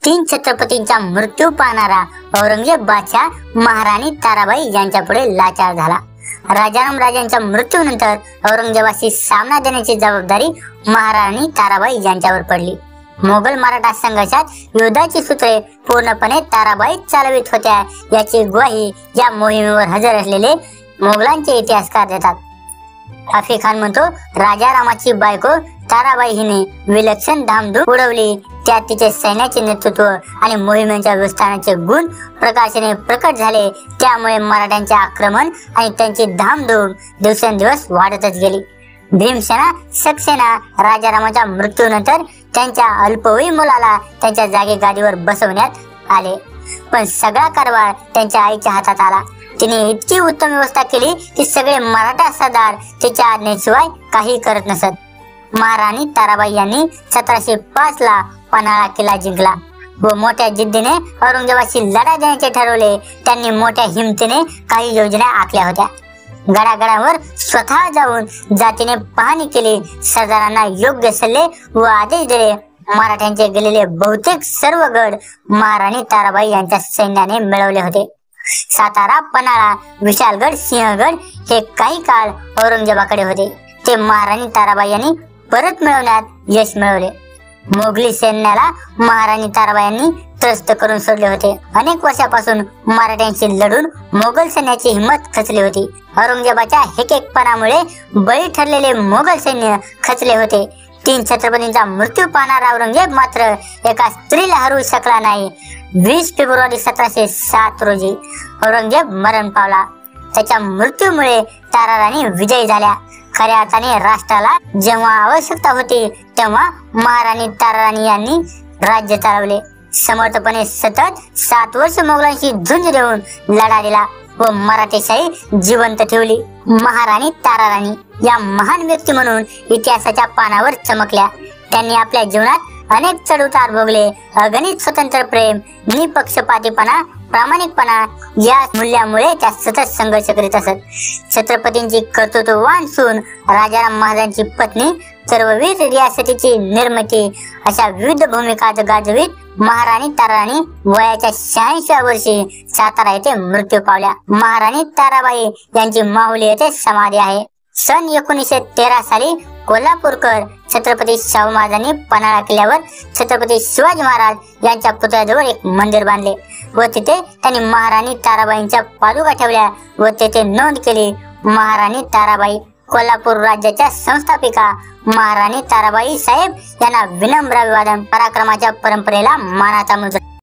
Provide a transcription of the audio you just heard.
तीन छत्रपतींचा मृत्यू पाहणारा औरंगजेब बादशाह महाराणी ताराबाई यांच्यापुढे लाचार झाला। राजाराम राजांच्या मृत्यूनंतर औरंगजेबाशी सामना देण्याची जबाबदारी महाराणी ताराबाई यांच्यावर पडली। मोगल मराठा संघर्षात युद्धाची सूत्रे पूर्णपणे ताराबाई चालवित होत्या याची ग्वाही या मोहिमेवर हजर असलेले मोगलांचे इतिहासकार देतात। हफी खान म्हणतो, राजारामाची बायको ताराबाई हिने विलक्षण धामधूम उडवली। त्यात तिचे सैन्याचे नेतृत्व आणि मोहिमेच्या विस्ताराचे गुण प्रकाशाने प्रकट झाले। त्यामुळे मराठ्यांचे आक्रमण आणि त्यांची धामधूम दिवसेंदिवस वाढतच गेली। भीमसेना सक्सेना राजारामाच्या मृत्यूनंतर त्यांच्या अल्पवयीन मुलाला त्यांच्या जागी गादीवर बसवण्यात आले, पण सगळा कारभार त्यांच्या आईच्या हातात आला। तिने इतकी उत्तम व्यवस्था केली की सगळे मराठा सरदार तिच्या आज्ञेशिवाय काही करत नसत। महाराणी ताराबाई यांनी 1705 ला पन्हाळा किल्ला जिंकला व मोठ्या जिद्दीने औरंगजेबाशी लढा देण्याचे ठरवले। त्यांनी मोठ्या हिमतीने काही योजना आखल्या होत्या। गडागडावर स्वतः जाऊन जातीने पाहणी केली, सरदारांना योग्य सल्ले व आदेश दिले। मराठ्यांचे गेलेले बहुतेक सर्व गड महाराणी ताराबाई यांच्या सैन्याने मिळवले होते। सातारा, पन्हाळा, विशालगड, सिंहगड हे काही काळ औरंगजेबाकडे होते। ते महाराणी ताराबाई यांनी परत मिळवण्यात यश मिळवले। मोगली सैन्याला महाराणी ताराबाई यांनी त्रस्त करून सोडले होते। अनेक वर्षापासून मराठ्यांशी लढून मोगल सैन्याची हिंमत खचली होती। औरंगजेबाच्या हेकेकपणामुळे बळी ठरलेले मोगल सैन्य खचले होते। तीन छत्रपतींचा मृत्यू पाहणारा औरंगजेब मात्र एका स्त्रीला हरवू शकला नाही। 20 फेब्रुवारी 1707 रोजी औरंगजेब मरण पावला। त्याच्या मृत्यूमुळे ताराराणी विजयी झाल्या। खऱ्या अर्थाने राष्ट्राला जेव्हा आवश्यकता होती तेव्हा महाराणी ताराराणी यांनी राज्य चालवले। समर्थपणे सतत 7 वर्ष मोगलांशी झुंज देऊन लढा दिला व मराठेशाही जिवंत ठेवली। महाराणी ताराराणी या महान व्यक्ती म्हणून इतिहासाच्या पानावर चमकल्या। त्यांनी आपल्या जीवनात अनेक चढउतार भोगले। अगणित स्वतंत्र प्रेम, निपक्षपातीपणा, प्रामाणिकपणा या मूल्यामुळे त्या सतत संघर्ष करीत असत। छत्रपतींची कर्तृत्ववान सून, राजाराम महाराजांची पत्नी, सर्ववीर रियासतीची निर्मिती अशा विविध भूमिका गाजवीत महाराणी ताराराणी वयाच्या 86व्या वर्षी सातारा येथे मृत्यू पावल्या। महाराणी ताराबाई यांची माहुली येथे समाधी आहे। सन 1913 साली कोल्हापूरकर छत्रपती शाहू महाराजांनी पन्हाळा किल्ल्यावर छत्रपती शिवाजी महाराज यांच्या पुतळ्याजवळ एक मंदिर बांधले व तिथे त्यांनी महाराणी ताराबाईंच्या पादुका ठेवल्या व तेथे नोंद केली, महाराणी ताराबाई। कोल्हापूर राज्याच्या संस्थापिका महाराणी ताराबाई साहेब यांना विनम्र अभिवादन। पराक्रमाच्या परंपरेला मानाचा मुजरा।